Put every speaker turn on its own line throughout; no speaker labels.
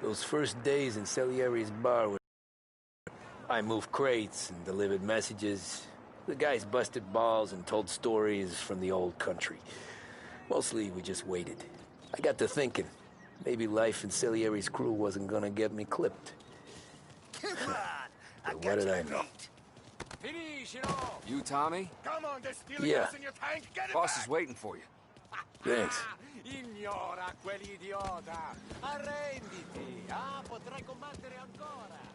Those first days in Salieri's bar were... I moved crates and delivered messages. The guys busted balls and told stories from the old country. Mostly, we just waited. I got to thinking, maybe life in Salieri's crew wasn't gonna get me clipped. But what did I know?
You, Tommy?
Come on, there's still
Yeah.
gas in your tank. Get it
Boss
back.
is waiting for you.
Thanks.
Ignora quell'idiota. Arrenditi. Potrai combattere ancora.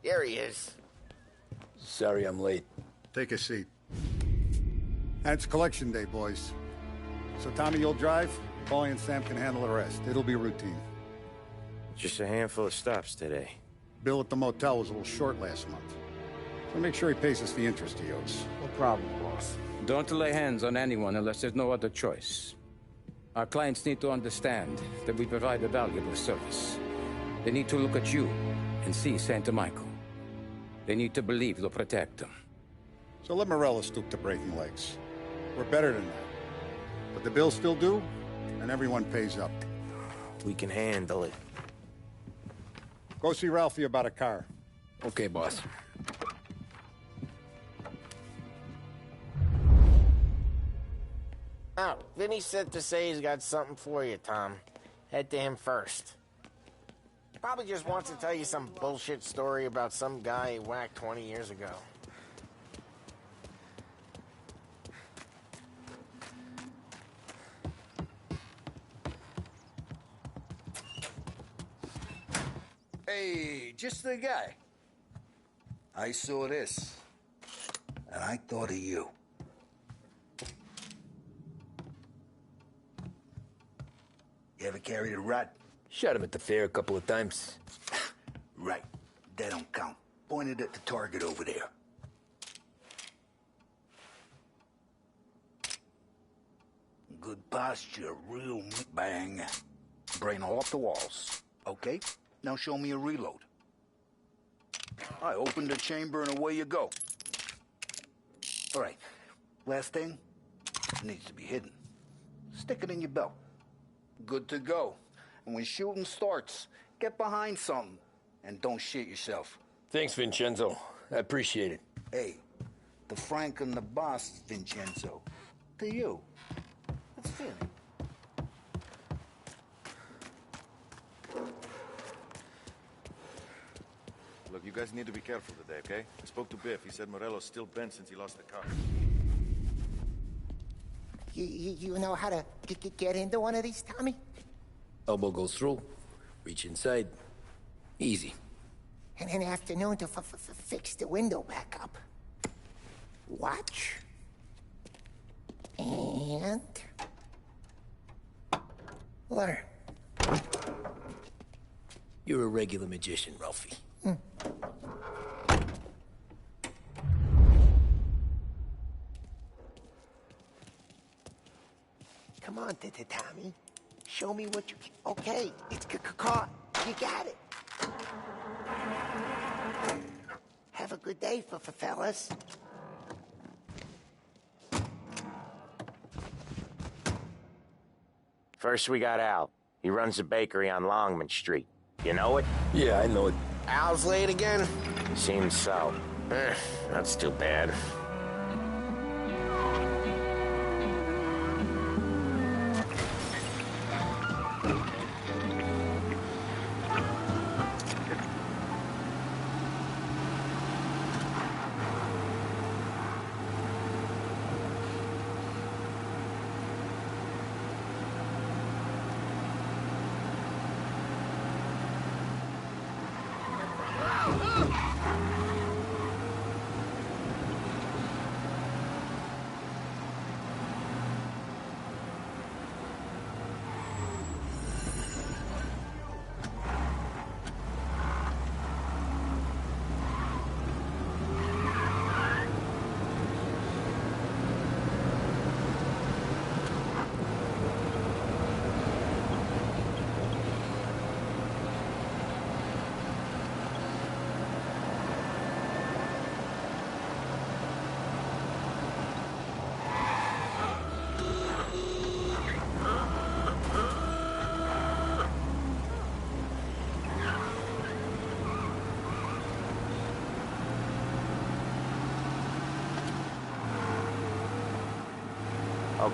There he is.
Sorry I'm late.
Take a seat. And it's collection day, boys. So Tommy, you'll drive. Paulie and Sam can handle the rest. It'll be routine.
Just a handful of stops today.
Bill at the motel was a little short last month. So make sure he pays us the interest he owes.
No problem, boss.
Don't lay hands on anyone unless there's no other choice. Our clients need to understand that we provide a valuable service. They need to look at you and see Santa Michael. They need to believe you'll protect them.
So let Morella stoop to breaking legs. We're better than that. But the bills still due, and everyone pays up.
We can handle it.
Go see Ralphie about a car.
Okay, boss.
Oh, Vinny said to say he's got something for you, Tom. Head to him first. Probably just wants to tell you some bullshit story about some guy he whacked 20 years ago.
Hey, just the guy. I saw this, and I thought of you. You ever carried a rat?
Shot him at the fair a couple of times.
Right. That don't count. Pointed at the target over there. Good posture, real bang. Brain off the walls. Okay? Now show me a reload. I opened the chamber and away you go. All right. Last thing. Needs to be hidden. Stick it in your belt. Good to go. And when shooting starts, get behind something and don't shit yourself.
Thanks, Vincenzo. I appreciate it.
Hey, the Frank and the boss, Vincenzo. To you. It's Vinny.
Look, you guys need to be careful today, okay? I spoke to Biff. He said Morello's still bent since he lost the car.
You know how to get into one of these, Tommy?
Elbow goes through. Reach inside. Easy.
And an afternoon to fix the window back up. Watch. And... learn.
You're a regular magician, Ralphie.
Come on, Tommy. Show me what you can. Okay, it's caught. You got it. Have a good day, fellas.
First we got Al. He runs a bakery on Longman Street. You know it?
Yeah, I know it.
Al's late again?
Seems so. That's too bad.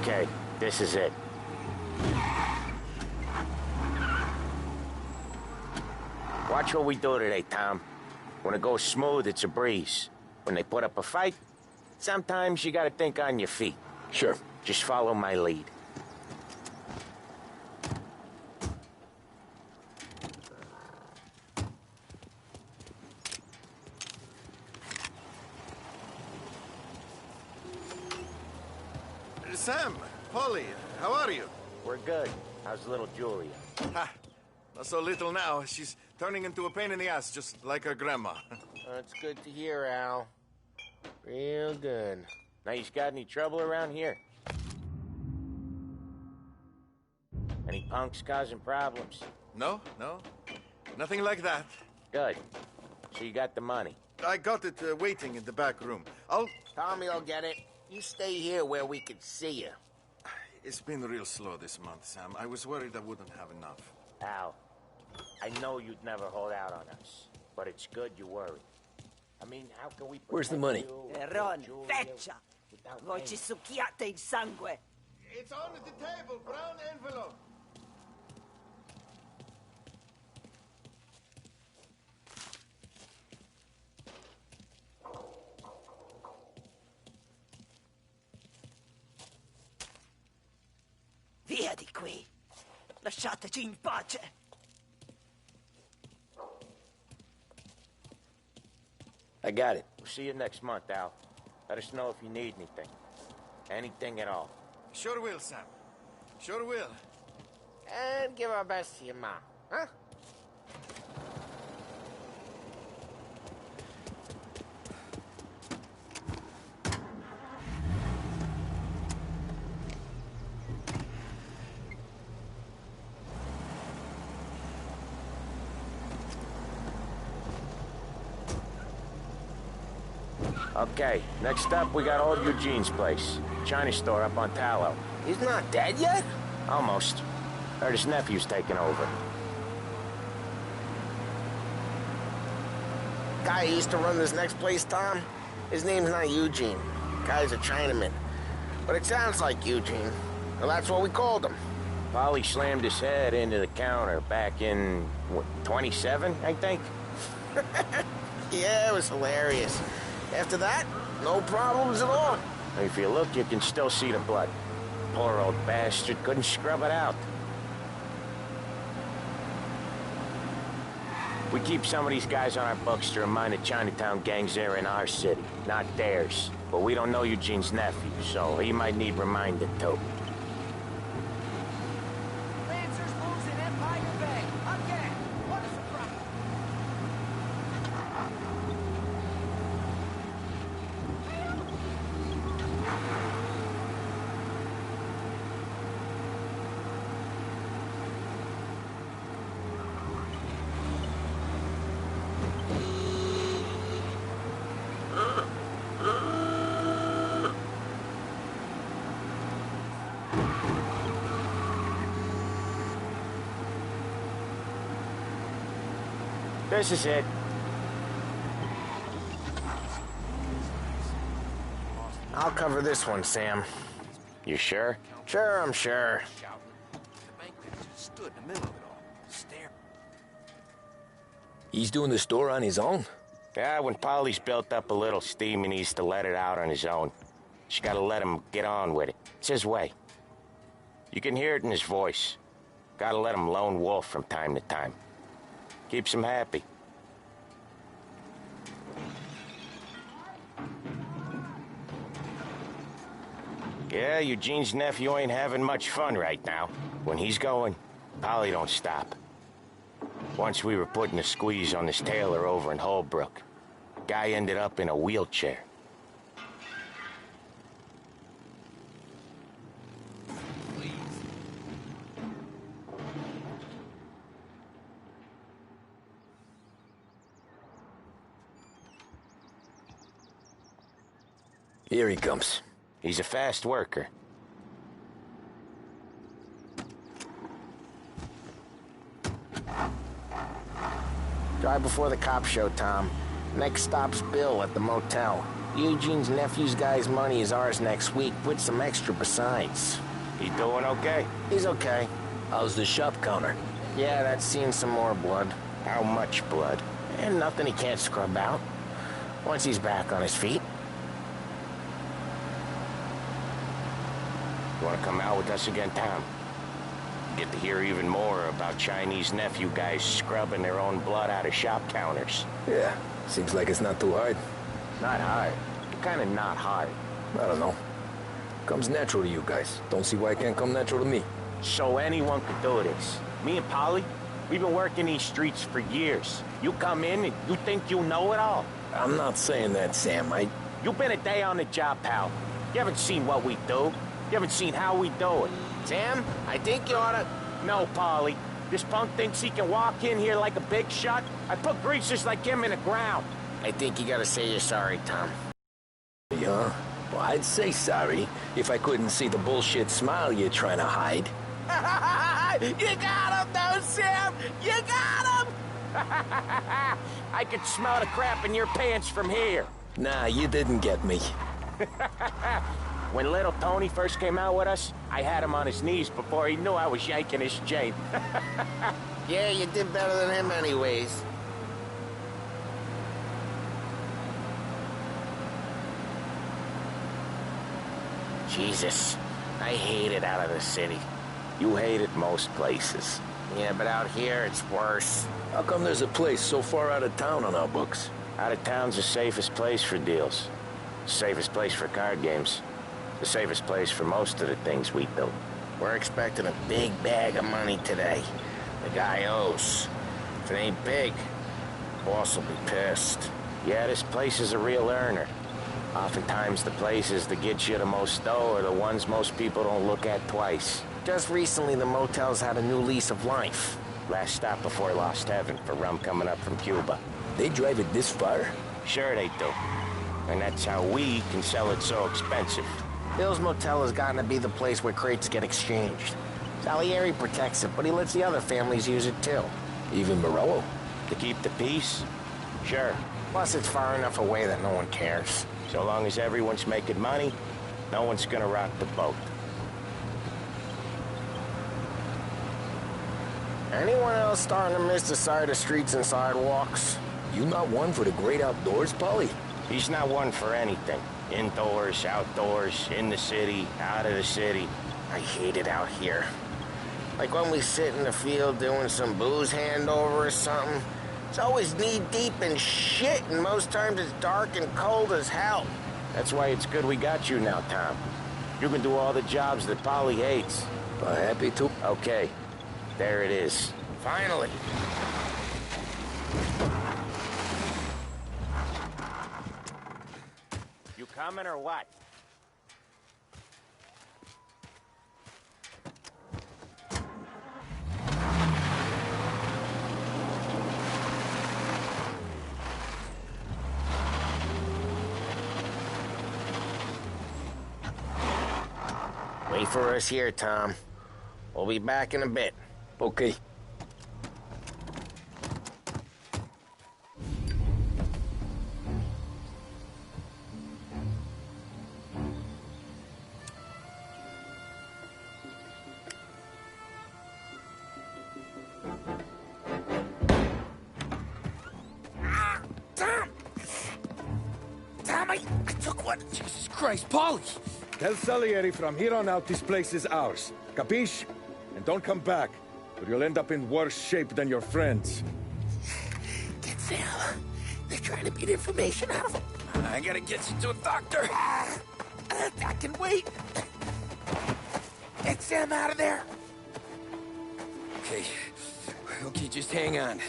Okay, this is it. Watch what we do today, Tom. When it goes smooth, it's a breeze. When they put up a fight, sometimes you gotta think on your feet.
Sure.
Just follow my lead.
Sam, Polly, how are you?
We're good. How's little Julia?
Ha! Not so little now. She's turning into a pain in the ass, just like her grandma.
That's good to hear, Al. Real good.
Now, you got any trouble around here? Any punks causing problems?
No, no. Nothing like that.
Good. So you got the money.
I got it waiting in the back room.
Tommy will get it. You stay here where we can see you.
It's been real slow this month, Sam. I was worried I wouldn't have enough.
Al, I know you'd never hold out on us, but it's good you worry. I mean, how can we...
Where's the money?
Ron, feccia! Voci succhiate in sangue!
It's on the table, brown envelope.
Via di qui! Lasciateci in pace!
I got it.
We'll see you next month, Al. Let us know if you need anything. Anything at all.
Sure will, Sam. Sure will.
And give our best to your mom, huh?
Okay, next up, we got old Eugene's place. China store up on Tallow.
He's not dead yet?
Almost. Heard his nephew's taking over.
Guy who used to run this next place, Tom? His name's not Eugene. Guy's a Chinaman. But it sounds like Eugene. Well, that's what we called him.
Polly slammed his head into the counter back in, what, 27, I think?
Yeah, it was hilarious. After that, no problems at all.
If you look, you can still see the blood. Poor old bastard couldn't scrub it out. We keep some of these guys on our books to remind the Chinatown gangs they're in our city, not theirs. But we don't know Eugene's nephew, so he might need reminded too.
Lancers moves in Empire Bay! Again! What a surprise!
This is it.
I'll cover this one, Sam.
You sure?
Sure, I'm sure.
The bank manager stood in the middle of it all, staring.
He's doing the store on his own?
Yeah, when Polly's built up a little steam, he needs to let it out on his own. Just gotta let him get on with it. It's his way. You can hear it in his voice. Gotta let him lone wolf from time to time. Keeps him happy. Yeah, Eugene's nephew ain't having much fun right now. When he's going, Polly don't stop. Once we were putting a squeeze on this tailor over in Holbrook. Guy ended up in a wheelchair.
Here he comes.
He's a fast worker.
Drive before the cop show, Tom. Next stop's Bill at the motel. Eugene's nephew's guy's money is ours next week, with some extra besides.
He doing okay?
He's okay.
How's the shop counter?
Yeah, that's seen some more blood.
How much blood?
And nothing he can't scrub out. Once he's back on his feet.
You want to come out with us again, Tom? Get to hear even more about Chinese nephew guys scrubbing their own blood out of shop counters.
Yeah, seems like it's not too hard.
Not hard. Kind of not hard.
I don't know. Comes natural to you guys. Don't see why it can't come natural to me.
So anyone could do this. Me and Polly, we've been working these streets for years. You come in and you think you know it all.
I'm not saying that, Sam.
You've been a day on the job, pal. You haven't seen what we do. You haven't seen how we do it.
Sam, I think you oughta...
No, Polly. This punk thinks he can walk in here like a big shot. I put greasers like him in the ground.
I think you gotta say you're sorry, Tom.
Yeah? Well, I'd say sorry if I couldn't see the bullshit smile you're trying to hide.
You got him, though, Sam! You got him! I could smell the crap in your pants from here.
Nah, you didn't get me.
When little Tony first came out with us, I had him on his knees before he knew I was yanking his chain.
Yeah, you did better than him anyways. Jesus, I hate it out of the city.
You hate it most places.
Yeah, but out here it's worse.
How come there's a place so far out of town on our books?
Out of town's the safest place for deals. The safest place for card games. The safest place for most of the things we do.
We're expecting a big bag of money today. The guy owes. If it ain't big, boss will be pissed.
Yeah, this place is a real earner. Oftentimes the places that get you the most dough are the ones most people don't look at twice.
Just recently, the motel's had a new lease of life.
Last stop before Lost Heaven for rum coming up from Cuba.
They drive it this far?
Sure they do. And that's how we can sell it so expensive.
Bill's Motel has gotten to be the place where crates get exchanged. Salieri protects it, but he lets the other families use it too.
Even Morello?
To keep the peace? Sure.
Plus, it's far enough away that no one cares.
So long as everyone's making money, no one's gonna rock the boat.
Anyone else starting to miss the side of streets and sidewalks?
You not one for the great outdoors, Polly?
He's not one for anything. Indoors, outdoors, in the city, out of the city.
I hate it out here. Like when we sit in the field doing some booze handover or something. It's always knee-deep in shit, and most times it's dark and cold as hell.
That's why it's good we got you now, Tom. You can do all the jobs that Polly hates.
Happy to.
Okay, there it is.
Finally.
You coming or what?
Wait for us here, Tom. We'll be back in a bit.
Okay.
Tom, I took one. Jesus Christ, Polly!
Tell Salieri from here on out this place is ours. Capiche? And don't come back, or you'll end up in worse shape than your friends.
Get Sam. They're trying to beat information out of him. I gotta get you to a doctor. I can wait. Get Sam out of there. Okay. Okay, just hang on.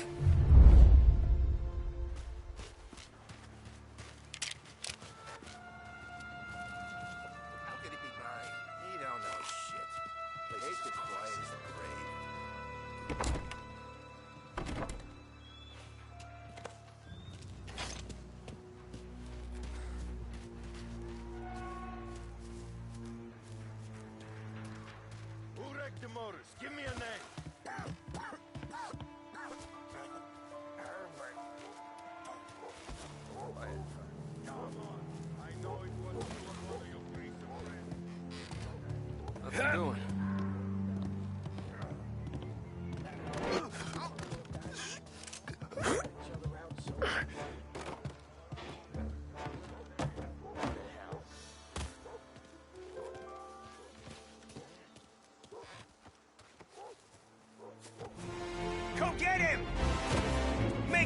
Give me a name. Come on.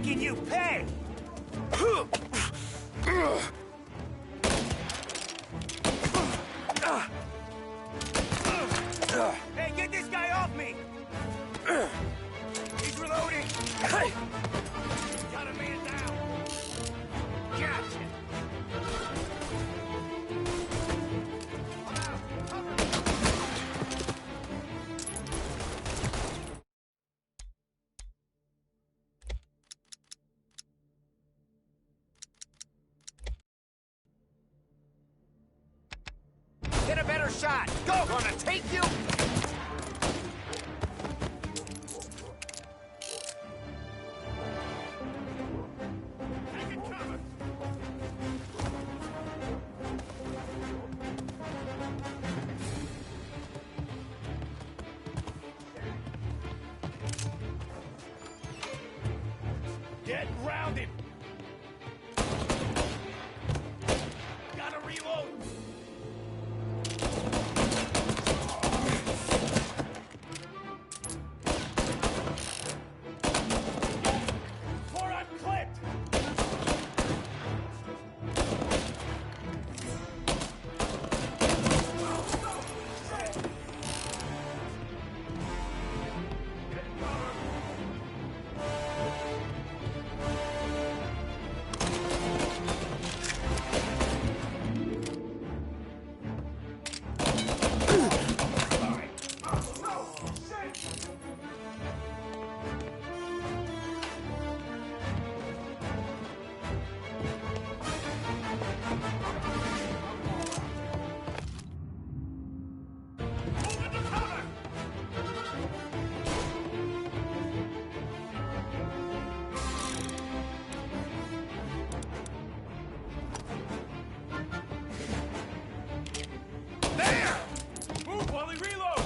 making you pay! Hey, get this guy off me! He's reloading! Got a man down! Gotcha! Get a better shot! Go! Gonna take you! Get rounded! Gotta reload! Before I'm clipped! There! Move while we reload!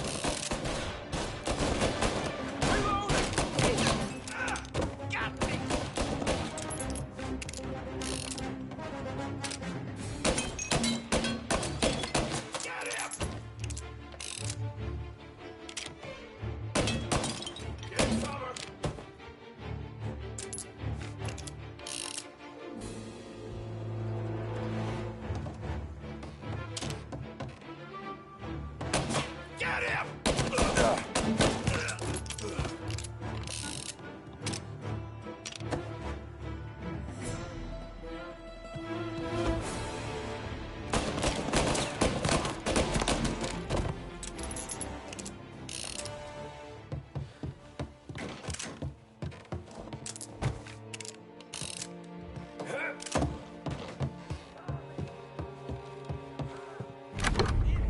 Reloading! Got me! Get him! Get cover! Get him!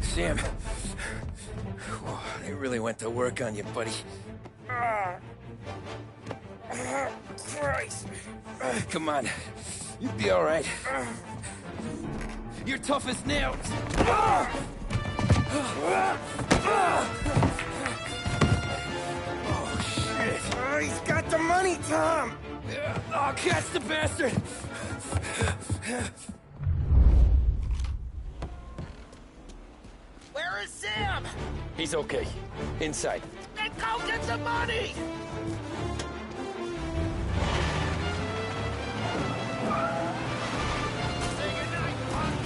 Sam. Whoa, they really went to work on you, buddy. Christ. Come on. You'll be all right. You're tough as nails. Oh, shit.
Oh, he's got the money, Tom!
Oh, catch the bastard!
Where is Sam?
He's okay. Inside.
Then go get the money! Say goodnight, punk!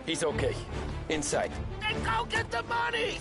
He's okay. Inside.
Then go get the money!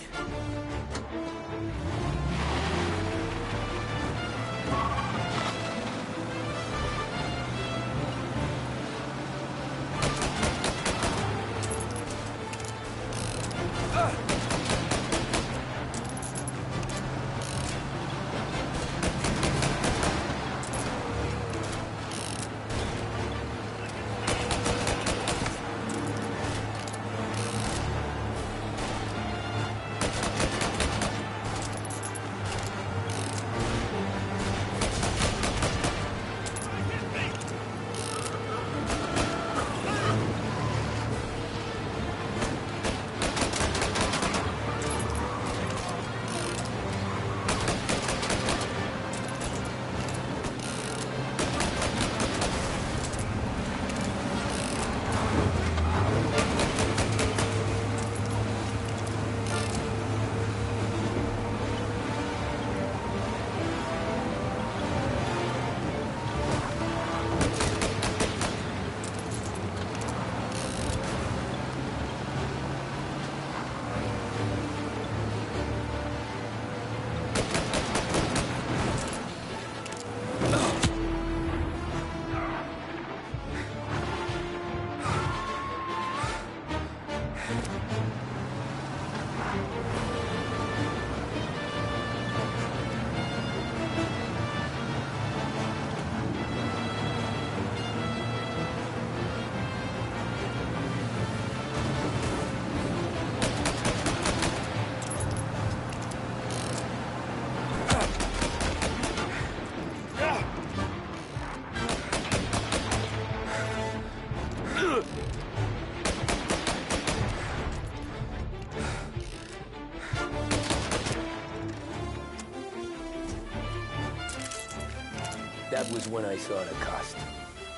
That was when I saw the cost.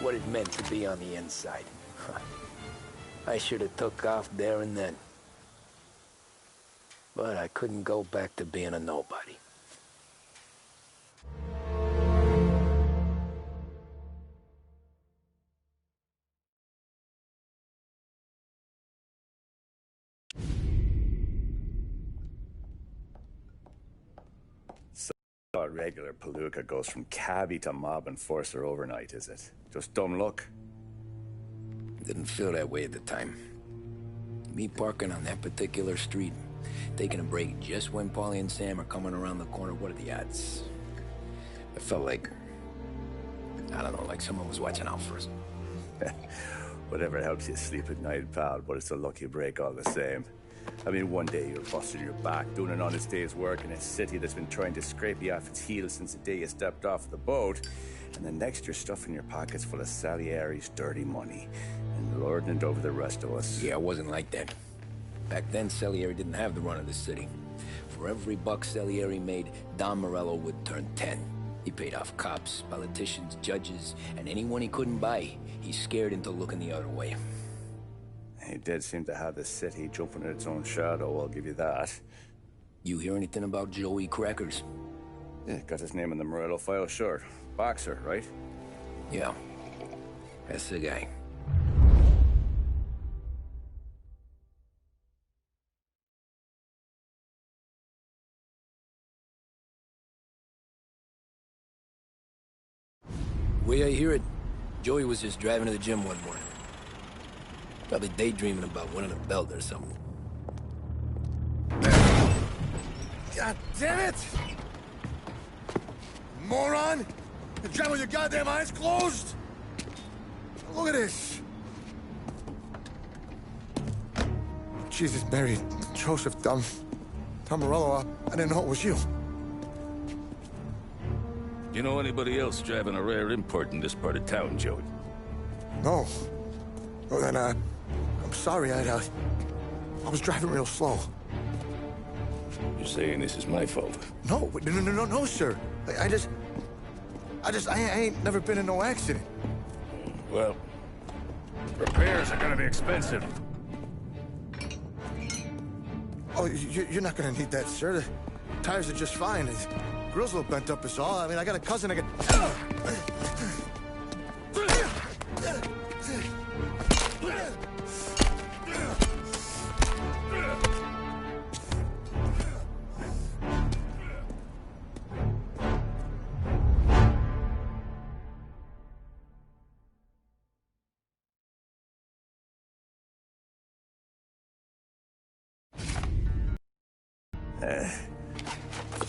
What it meant to be on the inside. I should have took off there and then. But I couldn't go back to being a nobody.
Not regular palooka goes from cabbie to mob enforcer overnight, is it? Just dumb luck?
Didn't feel that way at the time. Me parking on that particular street, taking a break just when Paulie and Sam are coming around the corner, what are the odds? I felt like, I don't know, like someone was watching out for us.
Whatever helps you sleep at night, pal, but it's a lucky break all the same. I mean, one day you're busting your back, doing an honest day's work in a city that's been trying to scrape you off its heels since the day you stepped off the boat, and the next you're stuffing your pockets full of Salieri's dirty money and lording it over the rest of us.
Yeah, it wasn't like that. Back then, Salieri didn't have the run of the city. For every buck Salieri made, Don Morello would turn 10. He paid off cops, politicians, judges, and anyone he couldn't buy, he scared into looking the other way.
He did seem to have the city jumping at its own shadow, I'll give you that.
You hear anything about Joey Crackers?
Yeah, got his name in the Morello file, sure. Boxer, right?
Yeah, that's the guy. Way I hear it, Joey was just driving to the gym one morning. Probably daydreaming about winning a belt or something.
God damn it! Moron! You're driving with your goddamn eyes closed? Look at this! Jesus, Mary, Joseph, Tom Morello, I didn't know it was you.
You know anybody else driving a rare import in this part of town, Joey?
No. Well, then, I'm sorry, I was driving real slow.
You're saying this is my fault?
No, no, sir. I ain't never been in no accident.
Well, repairs are gonna be expensive.
Oh, you're not gonna need that, sir. The tires are just fine. The grill's a little bent up is all. I mean, I got a cousin I can...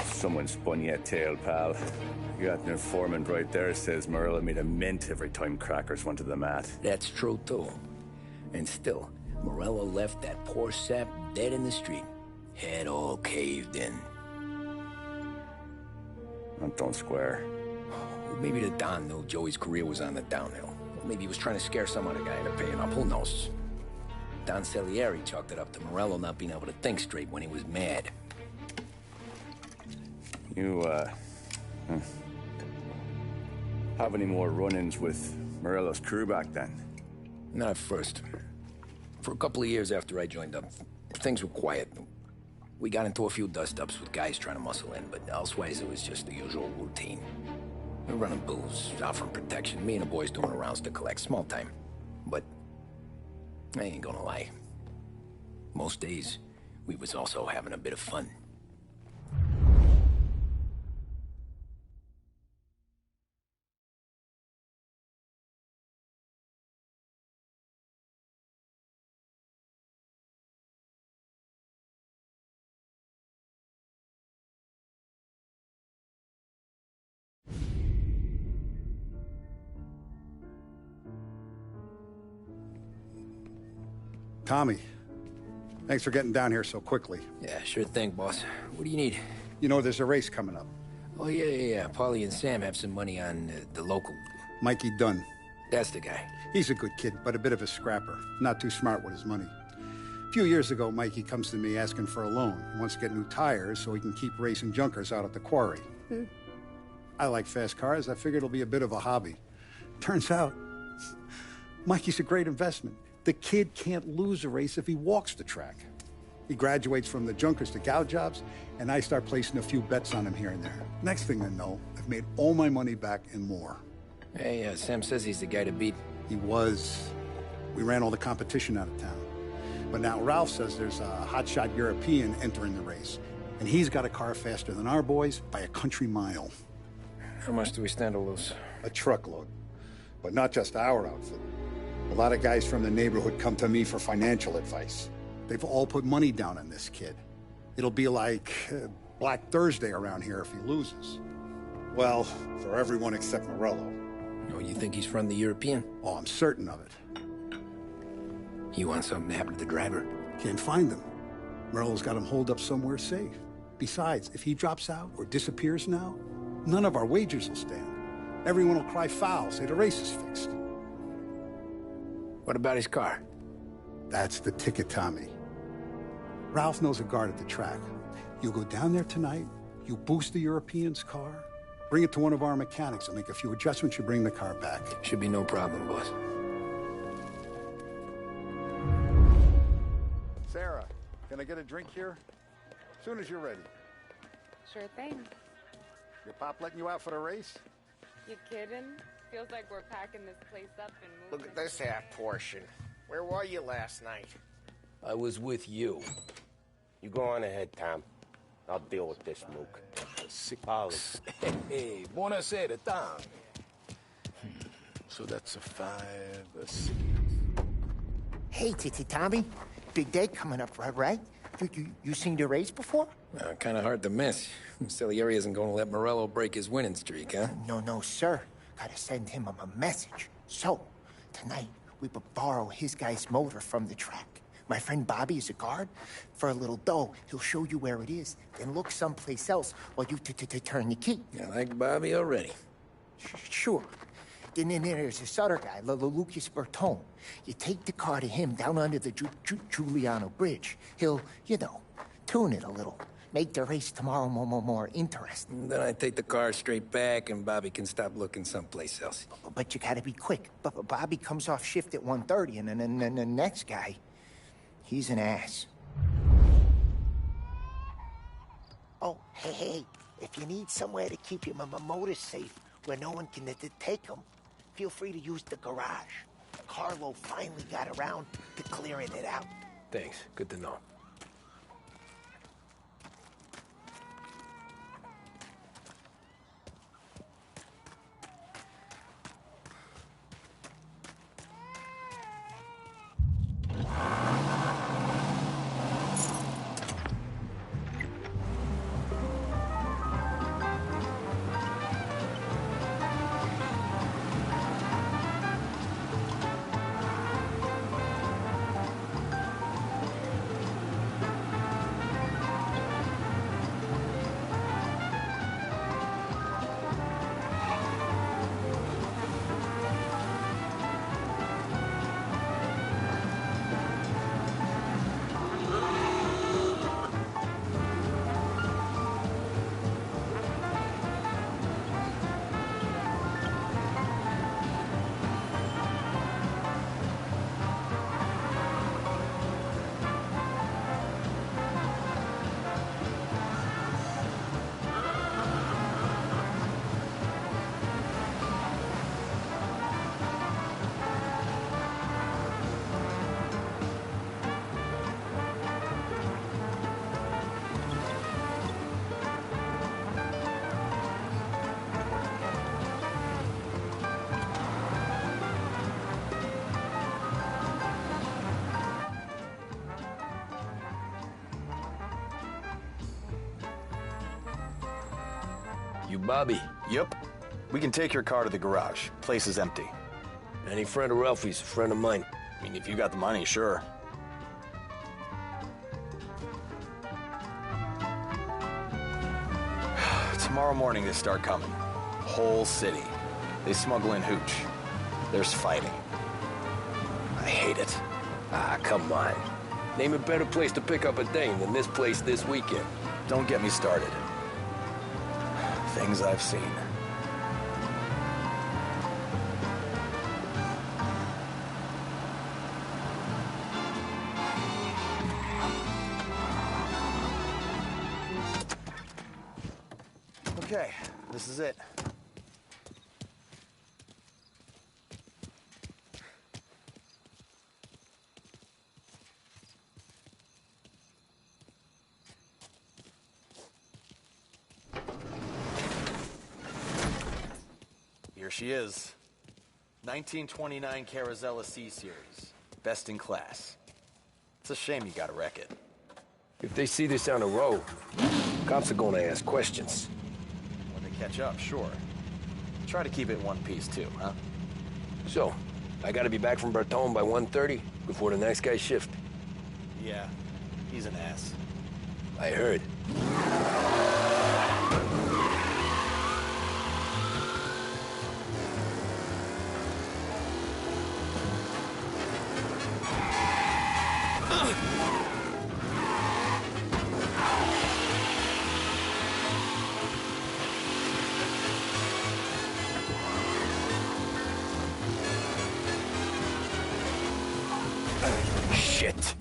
Someone spun you a tale, pal. You got an informant right there says Morello made a mint every time crackers went to the mat.
That's true, too. And still, Morello left that poor sap dead in the street. Head all caved in.
That don't square.
Maybe the Don knew Joey's career was on the downhill. Maybe he was trying to scare some other guy into paying up. Who knows? Don Salieri chalked it up to Morello not being able to think straight when he was mad.
You, have any more run-ins with Morello's crew back then?
Not at first. For a couple of years after I joined up, things were quiet. We got into a few dust-ups with guys trying to muscle in, but elsewise it was just the usual routine. We were running booze, offering protection, me and the boys doing rounds to collect, small time. But I ain't gonna lie. Most days, we was also having a bit of fun.
Tommy, thanks for getting down here so quickly.
Yeah, sure thing, boss. What do you need?
You know, there's a race coming up.
Oh, yeah. Paulie and Sam have some money on the local.
Mikey Dunn.
That's the guy.
He's a good kid, but a bit of a scrapper. Not too smart with his money. A few years ago, Mikey comes to me asking for a loan. He wants to get new tires so he can keep racing junkers out at the quarry. I like fast cars. I figured it'll be a bit of a hobby. Turns out, Mikey's a great investment. The kid can't lose a race if he walks the track. He graduates from the junkers to gal jobs, and I start placing a few bets on him here and there. Next thing I know, I've made all my money back and more.
Hey, Sam says he's the guy to beat.
He was. We ran all the competition out of town. But now Ralph says there's a hotshot European entering the race, and he's got a car faster than our boys by a country mile.
How much do we stand to lose?
A truckload. But not just our outfit. A lot of guys from the neighborhood come to me for financial advice. They've all put money down on this kid. It'll be like Black Thursday around here if he loses. Well, for everyone except Morello.
Oh, you think he's from the European?
Oh, I'm certain of it.
You want something to happen to the driver?
Can't find him. Morello's got him holed up somewhere safe. Besides, if he drops out or disappears now, none of our wagers will stand. Everyone will cry foul, say the race is fixed.
What about his car?
That's the ticket, Tommy. Ralph knows a guard at the track. You go down there tonight, you boost the European's car, bring it to one of our mechanics, and make a few adjustments, you bring the car back.
Should be no problem, boss.
Sarah, can I get a drink here? As soon as you're ready.
Sure thing.
Your pop letting you out for the race?
You kidding? Feels like we're packing this place up and moving.
Look at this half portion. Where were you last night?
I was with you.
You go on ahead, Tom. I'll deal with this mook.
Polly. Hey, buonasera, Tom. So that's a 5, a 6.
Hey, Tommy. Big day coming up, right? You seen the race before?
Kind of hard to miss. Salieri isn't going to let Morello break his winning streak, huh?
No, sir. Gotta send him a message. So, tonight, we borrow his guy's motor from the track. My friend Bobby is a guard. For a little dough, he'll show you where it is, then look someplace else while you turn the key.
I like Bobby already.
Sure. Then there's this other guy, Lucas Bertone. You take the car to him down under the Giuliano Bridge. He'll, tune it a little. Make the race tomorrow more interesting.
Then I take the car straight back and Bobby can stop looking someplace else.
But you gotta be quick. But Bobby comes off shift at 1:30 and then the next guy, he's an ass. Oh, hey, if you need somewhere to keep your motor safe where no one can take them, feel free to use the garage. Carlo finally got around to clearing it out.
Thanks. Good to know. You Bobby?
Yup. We can take your car to the garage. Place is empty.
Any friend of Ralphie's, a friend of mine.
I mean, if you got the money, sure. Tomorrow morning they start coming. Whole city. They smuggle in hooch. There's fighting. I hate it.
Ah, come on. Name a better place to pick up a dame than this place this weekend.
Don't get me started. Things I've seen. Okay, this is it. Here she is. 1929 Carazella C-Series. Best in class. It's a shame you gotta wreck it.
If they see this on the road, cops are gonna ask questions.
When they catch up, sure. Try to keep it one piece, too, huh?
So, I gotta be back from Bertone by 1:30 before the next guy's shift.
Yeah, he's an ass.
I heard. Shit.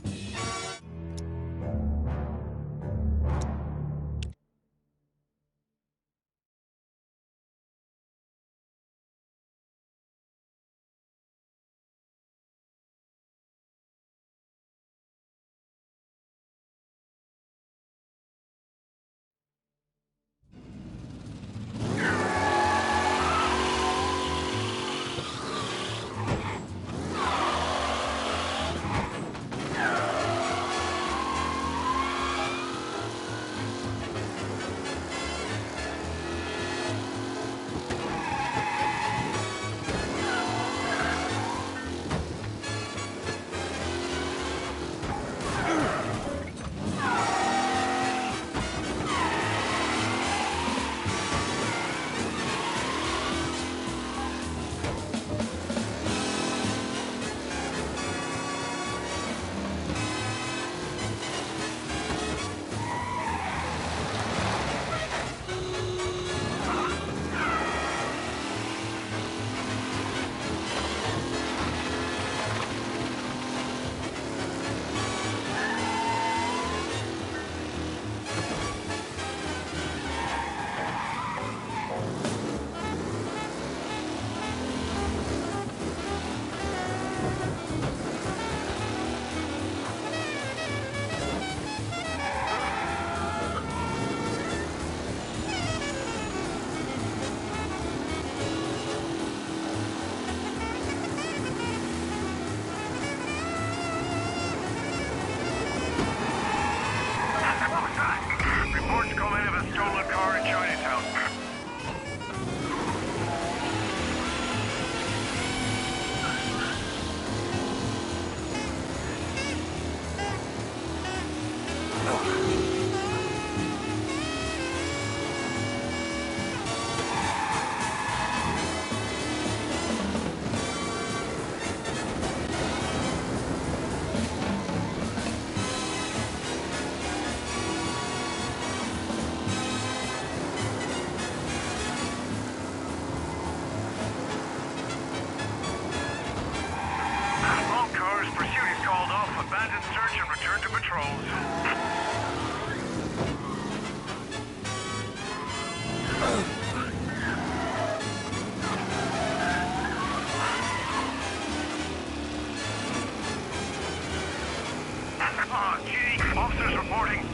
Officers reporting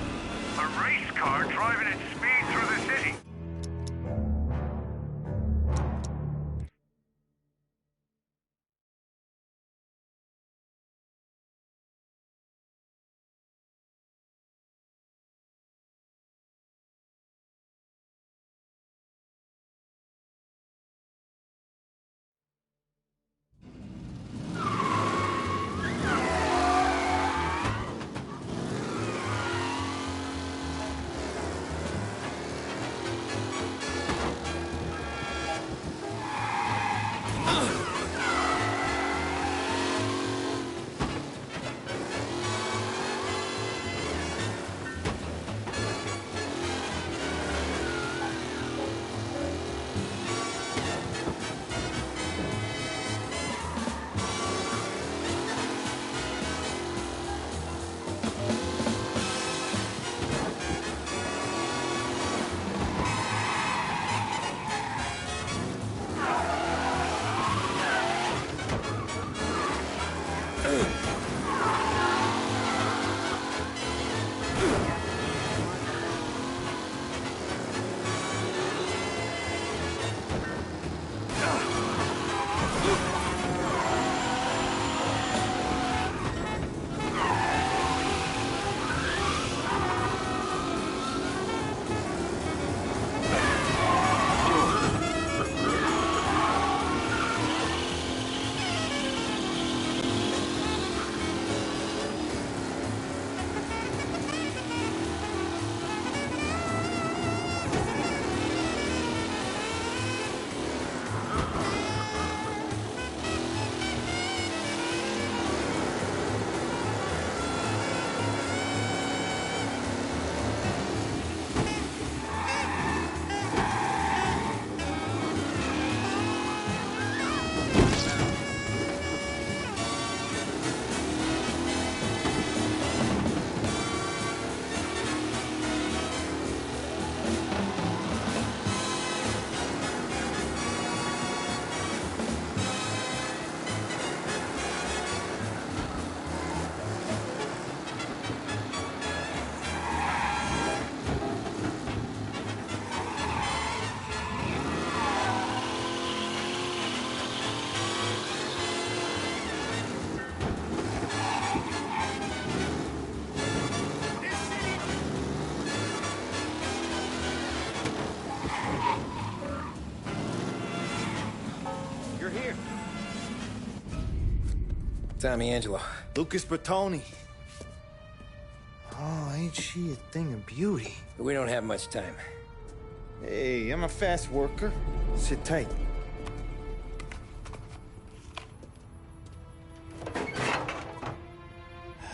a race car driving at speed through the city.
you're here.
Tommy Angelo.
Lucas Bertoni. Oh, ain't she a thing of beauty?
We don't have much time.
Hey, I'm a fast worker. Sit tight.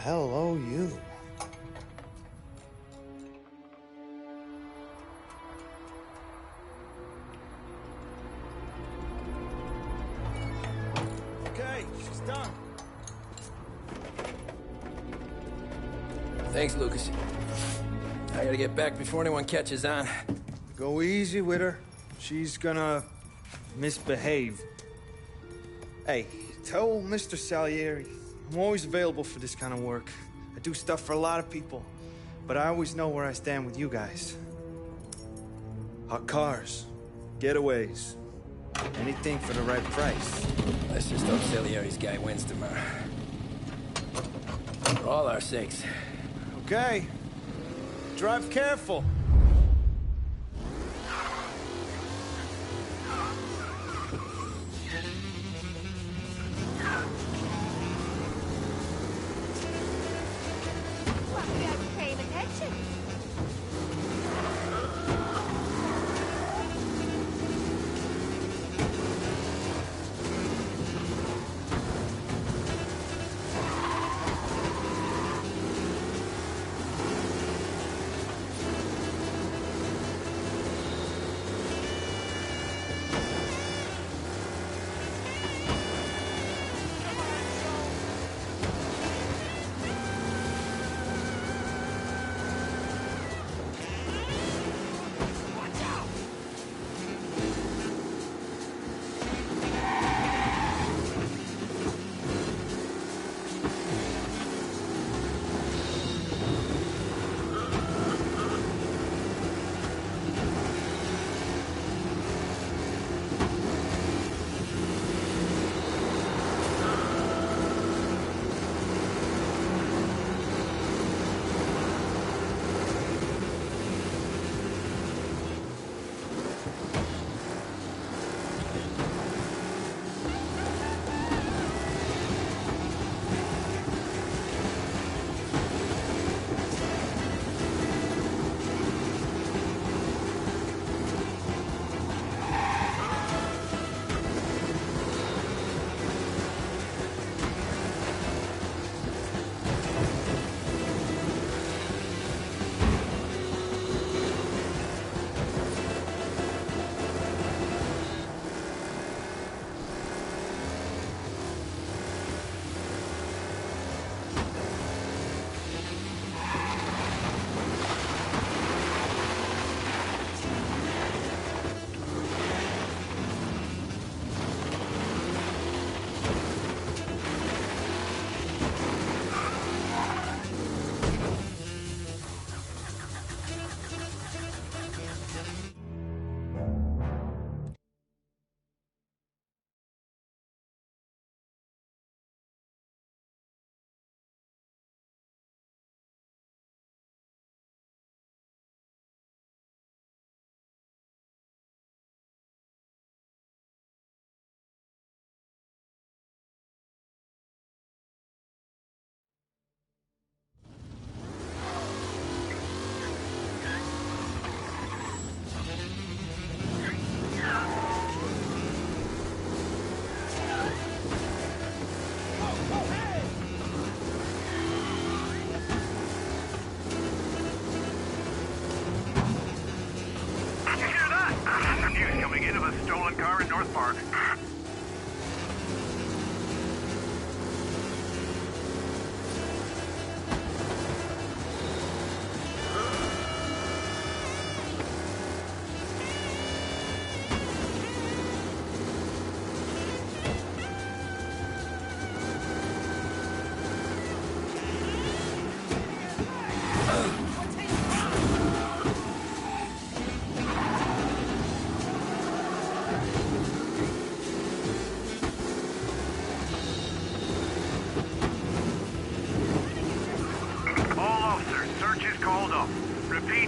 Hello, you. Okay, she's done.
Thanks, Lucas. I gotta get back before anyone catches on.
Go easy with her. She's gonna misbehave. Hey, tell Mr. Salieri I'm always available for this kind of work. I do stuff for a lot of people, but I always know where I stand with you guys. Hot cars, getaways, anything for the right price.
Let's just hope Salieri's guy wins tomorrow. For all our sakes.
Okay. Drive careful.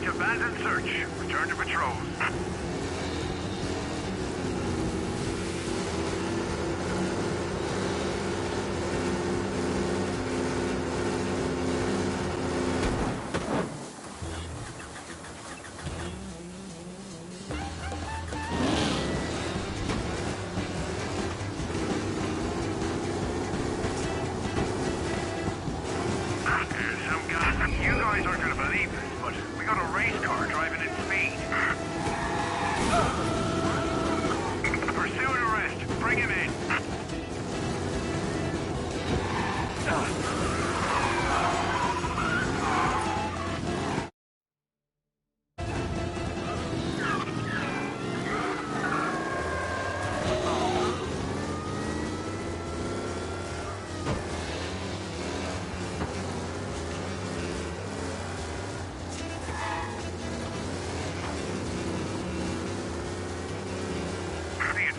Abandoned search. Return to patrols.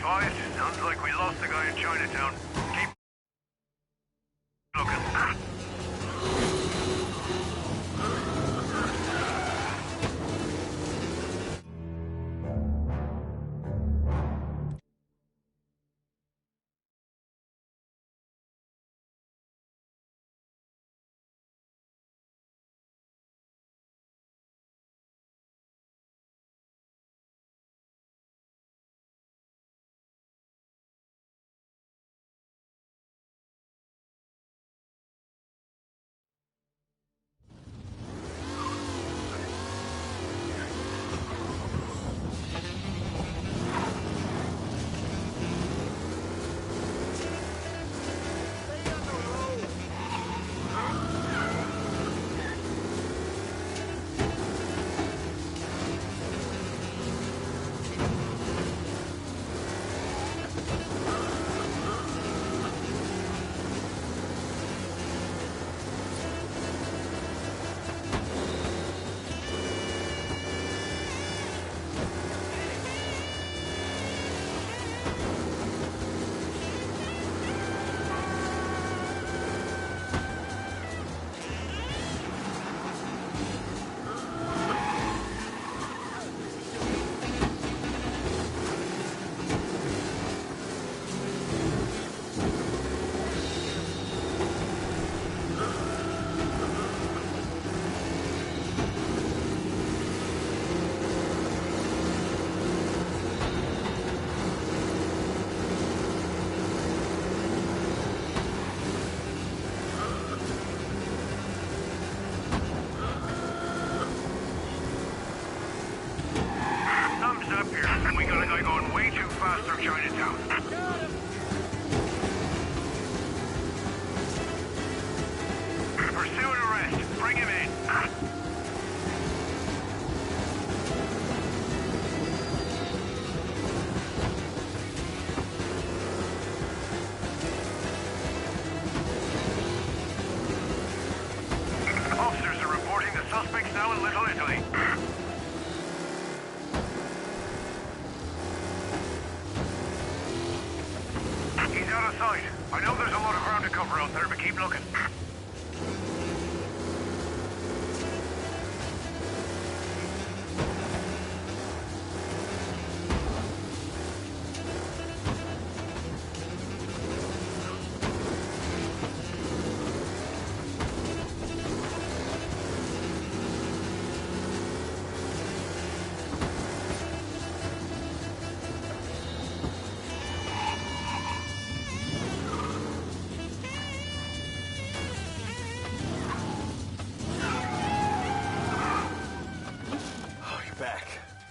advised. Sounds like we lost the guy in Chinatown. Keep looking. Chinatown. Pursue and arrest. Bring him in. Officers are reporting the suspects now in Little Italy. He's out of sight. I know there's a lot of ground to cover out there, but keep looking.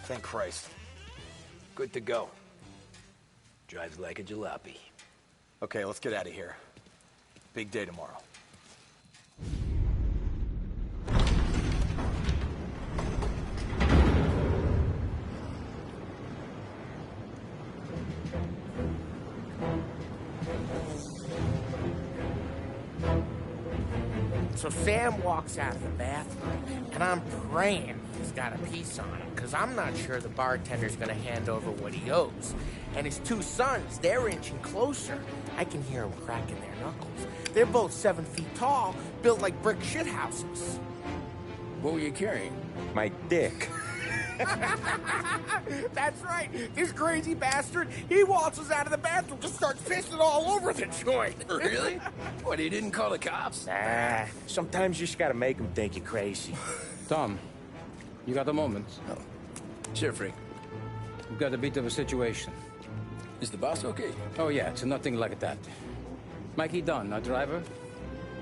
Thank Christ.
Good to go. Drives like a jalopy.
Okay, let's get out of here. Big day tomorrow.
So Sam walks out of the bathroom, and I'm praying he's got a piece on him, because I'm not sure the bartender's going to hand over what he owes. And his two sons, they're inching closer. I can hear them cracking their knuckles. They're both 7 feet tall, built like brick shithouses.
What were you carrying?
My dick.
That's right. This crazy bastard, he waltzes out of the bathroom, just starts pissing all over the joint.
Really? What, he didn't call the cops?
Nah, sometimes you just gotta make them think you're crazy.
Tom, you got a moment?
Oh. Sure, Frank.
We've got a bit of a situation.
Is the boss okay?
Oh, yeah, it's nothing like that. Mikey Dunn, our driver.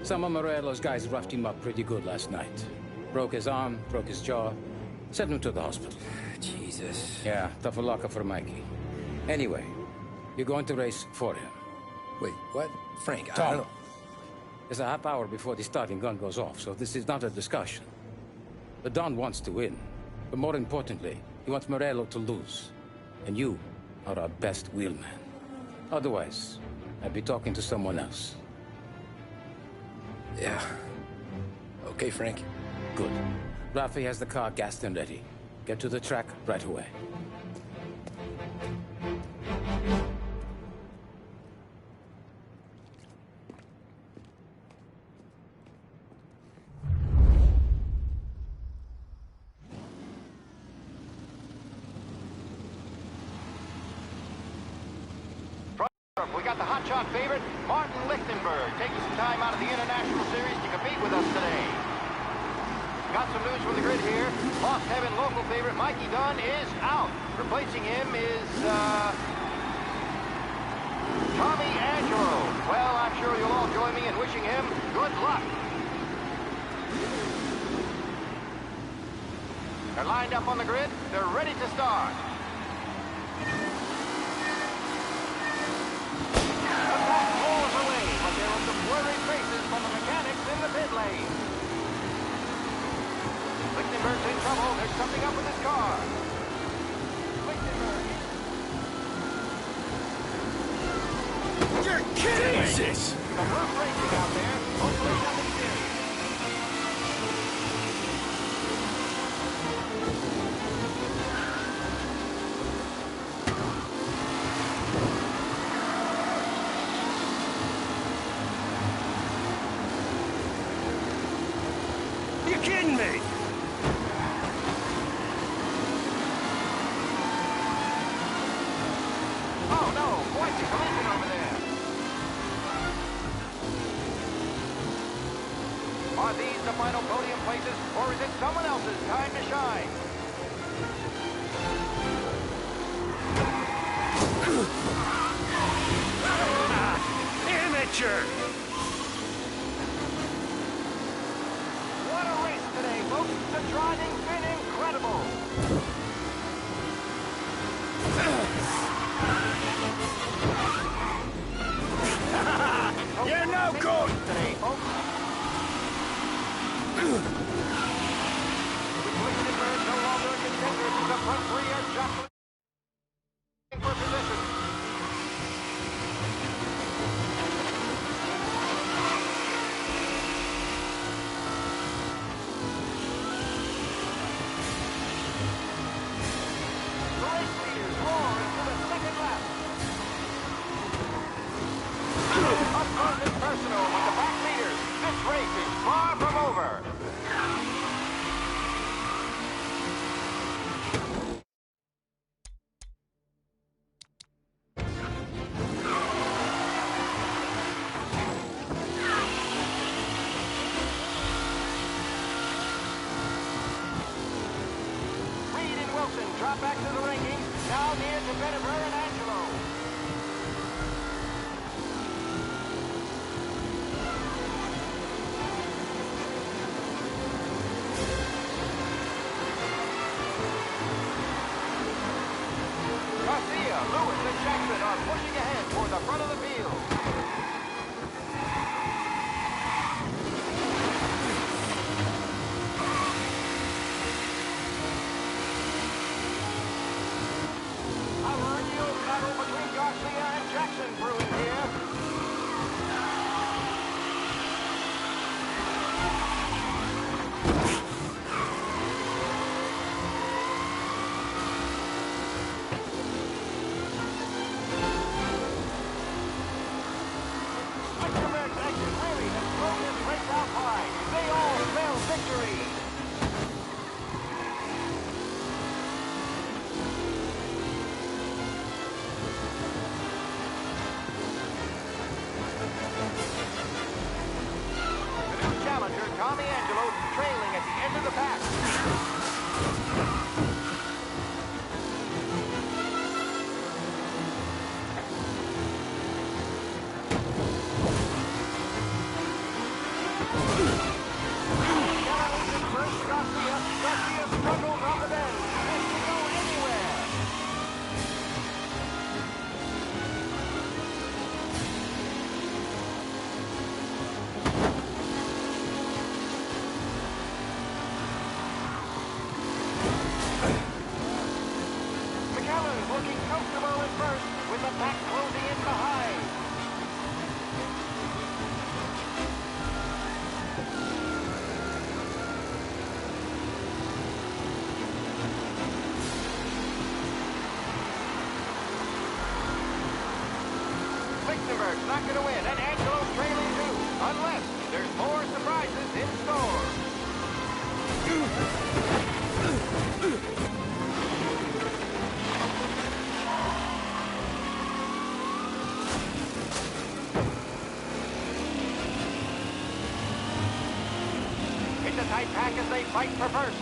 Some of Morello's guys roughed him up pretty good last night. Broke his arm, broke his jaw. Sent him to the hospital.
Jesus.
Yeah, tough luck for Mikey. Anyway, you're going to race for him.
Wait, what? Frank,
Tom,
I don't know.
It's a half hour before the starting gun goes off, so this is not a discussion. The Don wants to win, but more importantly, he wants Morello to lose. And you are our best wheelman. Otherwise, I'd be talking to someone else.
Yeah. Okay, Frank.
Good. Rafi has the car gassed and ready. Get to the track right away.
shot favorite, Martin Lichtenberg, taking some time out of the International Series to compete with us today. Got some news from the grid here. Lost Heaven local favorite Mikey Dunn is out. Replacing him is, Tommy Angelo. Well, I'm sure you'll all join me in wishing him good luck. They're lined up on the grid. They're ready to start. The pack rolls away, but there are some worried faces from the mechanics in the pit lane. Lichtenberg's in trouble. There's something up with his car. Lichtenberg.
You're kidding me! Jesus!
Some rough racing out there. Hopefully nothing serious.
You kidding me?
Oh no, quite the collision over there. Are these the final podium places, or is it someone else's time to shine?
Amateur!
What a race today, folks. The driving's been incredible.
You're no good!
Today, folks. With Lichtenberg no longer a contender, the front three are jostling for position. The race leaders roar into the second lap. Up close and personal with the back leaders. This race is far from over. Reed and Wilson drop back to the rankings, now near to Pettifer and Angelo. Garcia, Lewis, and Jackson are pushing ahead toward the front of the field. A real battle between Garcia and Jackson brewing here. Lichtenberg's exit really has thrown this race out high. They all spell victory. The new challenger, Tommy Angelo, trailing at the end of the pack. Garcia struggles on the bend. This can go anywhere. McAllen's looking comfortable at first, with the pack closing in behind. Lichtenberg's not going to win, and Angelo's trailing too, unless there's more surprises in store. track as they fight for first.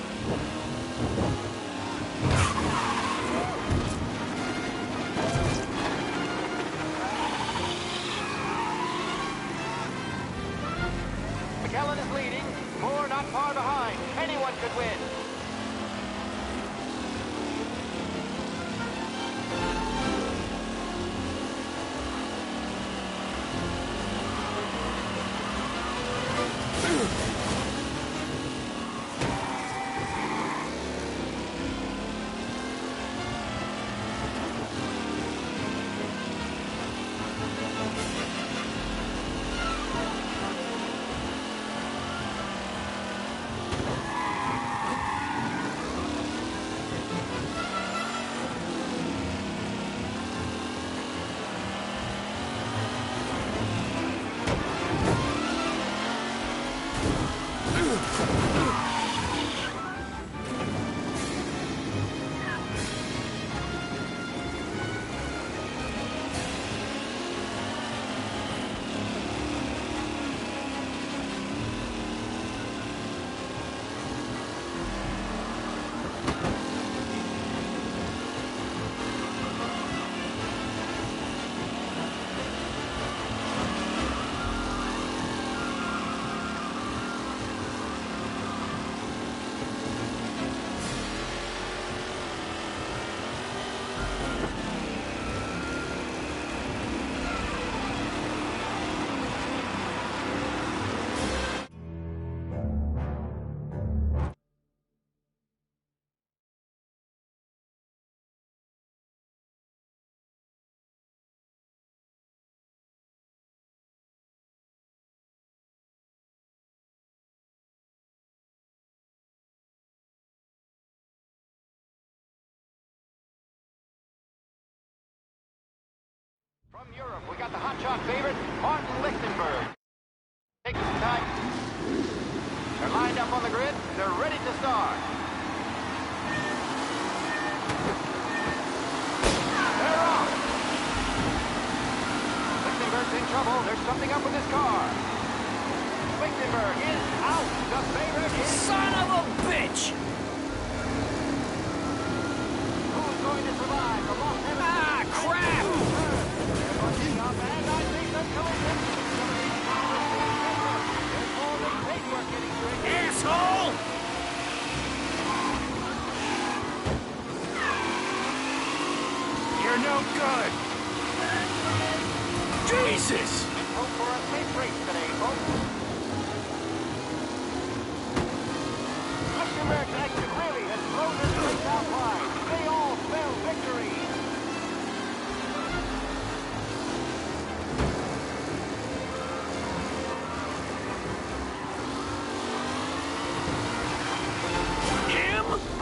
McKellen is leading. Moore not far behind. Anyone could win. From Europe, we got the hotshot favorite, Martin Lichtenberg. Take some time. They're lined up on the grid. They're ready to start. They're off. Lichtenberg's in trouble. There's something up with his car. Lichtenberg is out. The favorite is...
Son of a bitch!
Who's going to survive? The lost heaven.
Ah, crap! Asshole!
You're no good.
Jesus!
Hope for a safe race today, folks. Lichtenberg's exit really has thrown this race out wide. They all spell victory.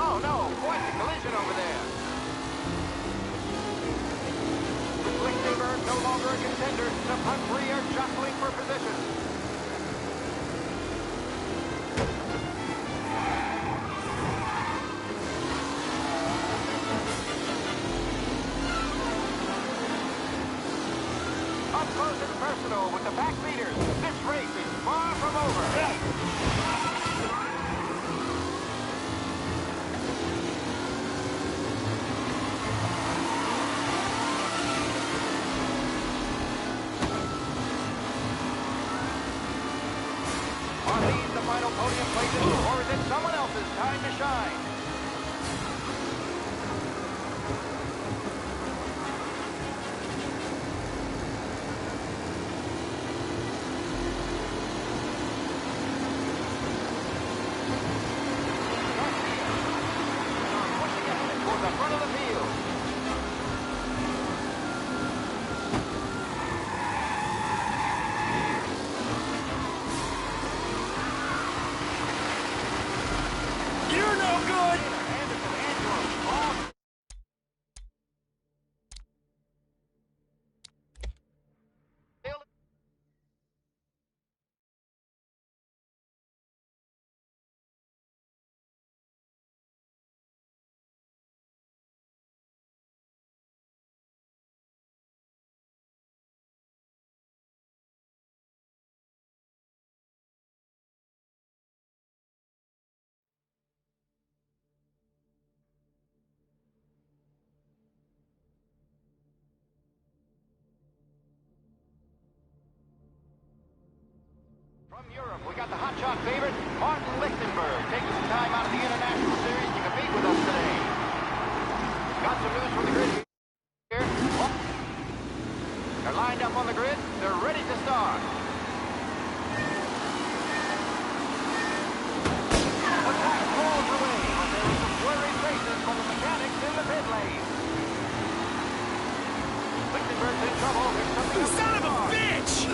Oh no, quite the collision over there. Lichtenberg no longer a contender. The front three are jostling for position. Up close and personal with the back leaders. This race is far from over. Final podium places, or is it someone else's time to shine? Pushing ahead toward the front of the field.
You're no good!
From Europe, we got the hotshot favorite, Martin Lichtenberg, taking some time out of the International Series to compete with us today. Got some news from the grid here. They're lined up on the grid. They're ready to start. Attack rolls away, but there are some flurried faces from the mechanics in the pit lane. Lichtenberg's in trouble. There's something.
You son of a bitch!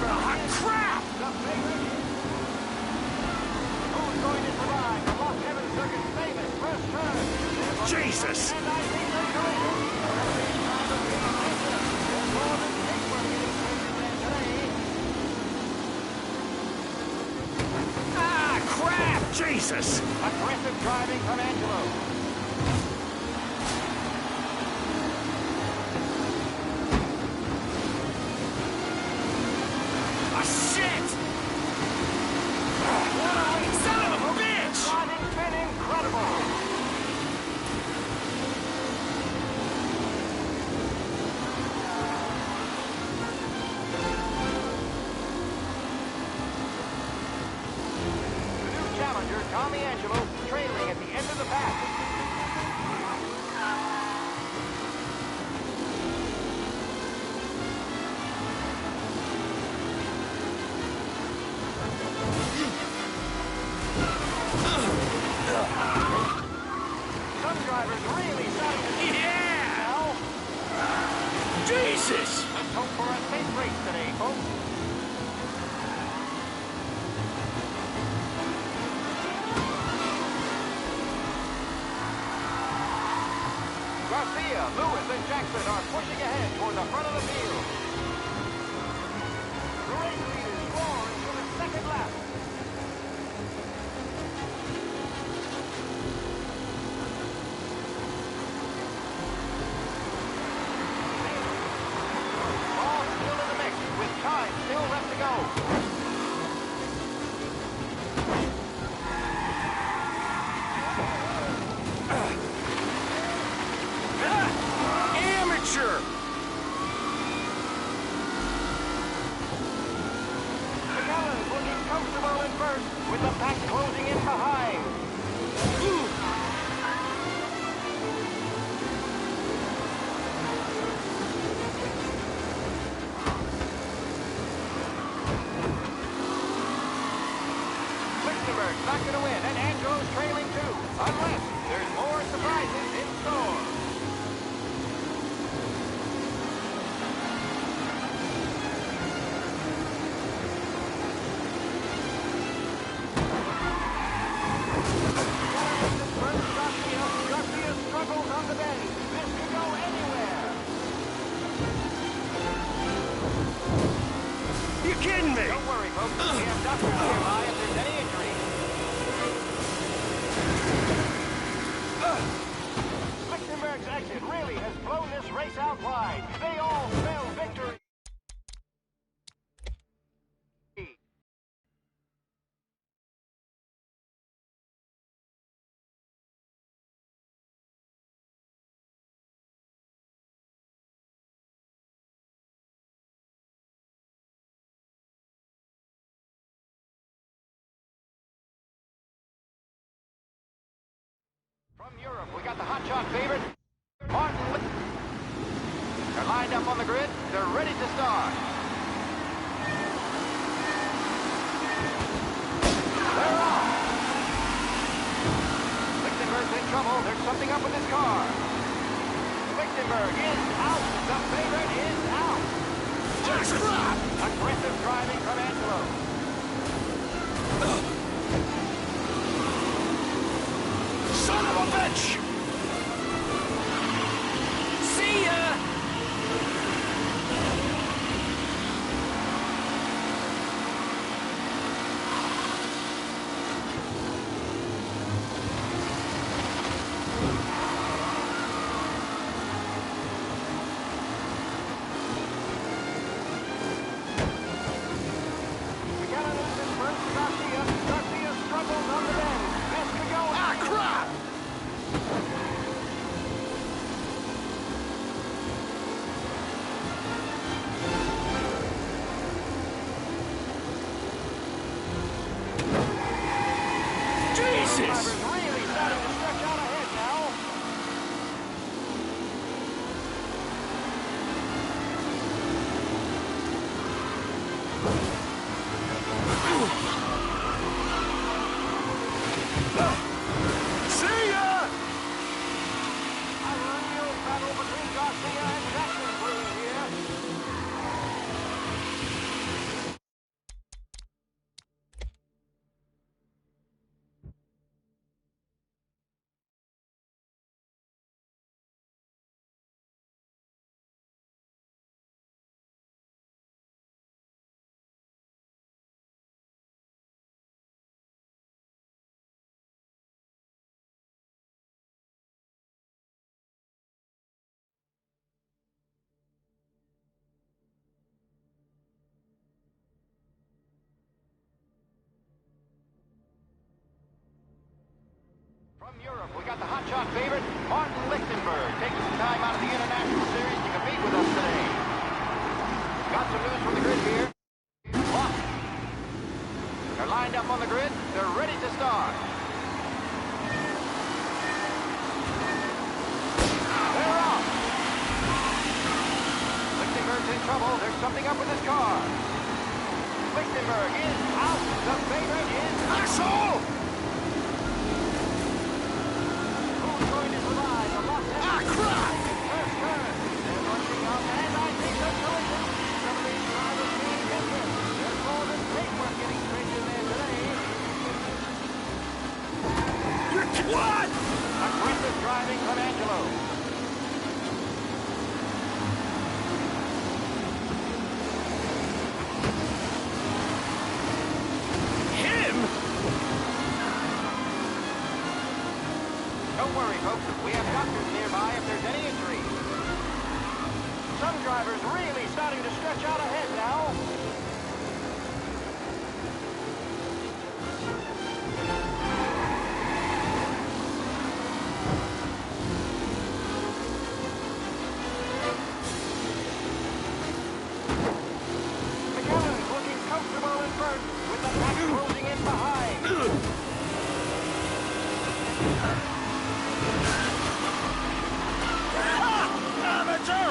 Oh,
crap!
Who's going to survive the Lost Heaven Circuit's famous first turn?
Jesus!
And I think they're going to. There's more than paper getting traded there today.
Ah, crap! Jesus!
Aggressive driving from Angelo. Trailing at the end of the pack. Some drivers really starting to now.
Jesus!
Let's hope for a safe race today, folks. Garcia, Lewis, and Jackson are pushing ahead toward the front of the field. The race leaders roaring for the second lap. All still in the mix, with time still left to go.
Amateur!
McAllen's looking comfortable in first, with the pack closing in behind. Lichtenberg's not going to win, and Angelo's trailing too, unless there's more surprises in store. Garcia struggles on the bend. This could go anywhere.
You kidding me?
Don't worry, folks. We have doctors nearby if there's any injury. Lichtenberg's exit really has blown this race out wide. They all spell victory. From Europe, we got the hotshot favorite, Martin. They're lined up on the grid. They're ready to start. They're off. Lichtenberg's in trouble. There's something up with his car. Lichtenberg is out. The favorite is out.
Just crap!
Aggressive driving from Angelo.
Son of a bitch! See ya!
some news from the grid here. Locked. They're lined up on the grid. They're ready to start. They're off. Lichtenberg's in trouble. There's something up with his car. Lichtenberg is out. The favorite is Asshole! Who's going to survive the lost crap! First turn. They're bunching up, and I think they're going to. Some of these drivers being different. There's more than paintwork getting straight in there today. What? Aggressive driving from Angelo. Don't worry, folks. We have doctors nearby if there's any injury. Some drivers really starting to stretch out ahead now. McAllen's looking comfortable in first with the pack closing in behind. Amateur!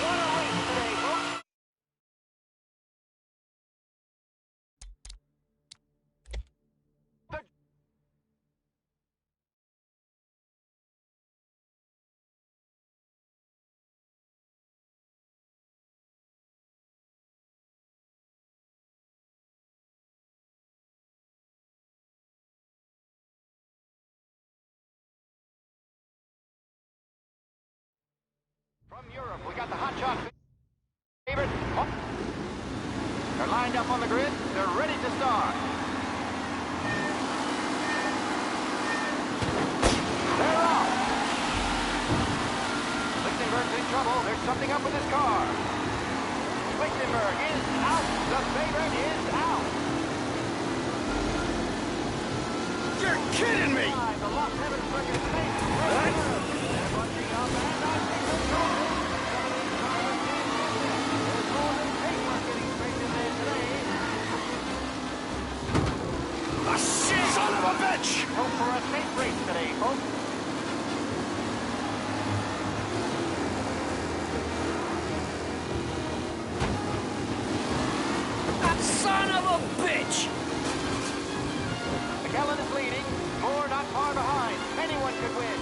What a race today, folks! From Europe, we got the hotshot favorite. Oh. They're lined up on the grid. They're ready to start. They're off. Lichtenberg's in trouble. There's something up with his car. Lichtenberg is out. The favorite is out. You're kidding me! The Lost Heaven Circuit State. What? They're bunching up, and I think they're going. Some of these drivers can't get there. There's more than paintwork getting straight in there today. Ah, shit! Son of a bitch! Hope for a safe race today, folks.
That son of a bitch!
McAllen is leading. Moore not far behind. Anyone could win.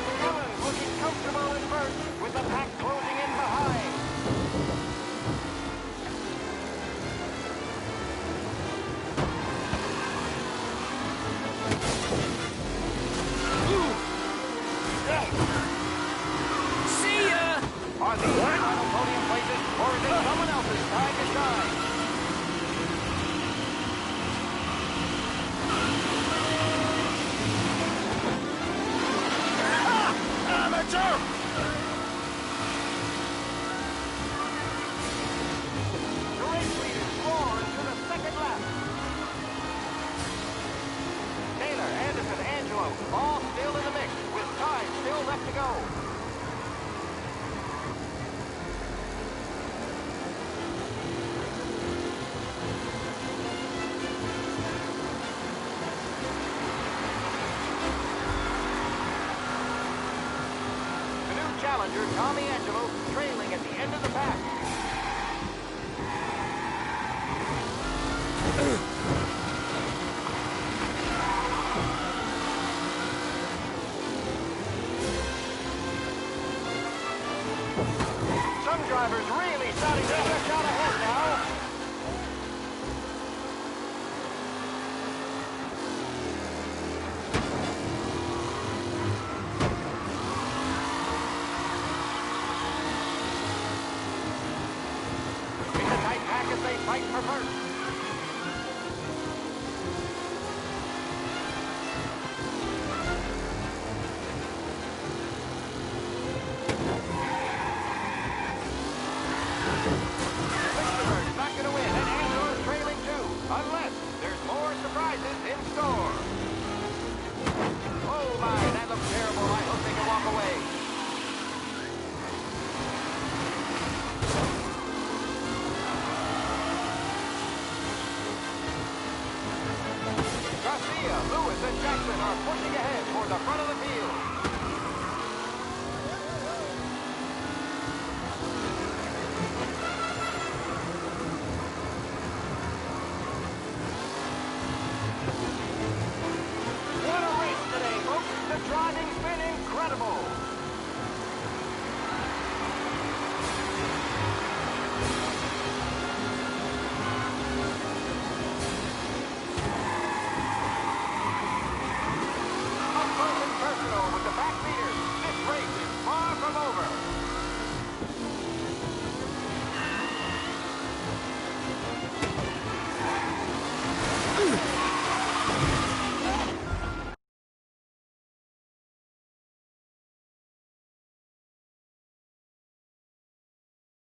McAllen looking comfortable in first with the pack closing in behind.
See ya!
Are these final podium places, or is it someone else's time to shine? Amateur! The race leaders roar into the second lap. Taylor, Anderson, Angelo, all still in the mix, with time still left to go. The new challenger, Tommy Angelo, trailing at the end of the pack. Some drivers really starting to stretch out ahead now. In the tight pack as they fight for first.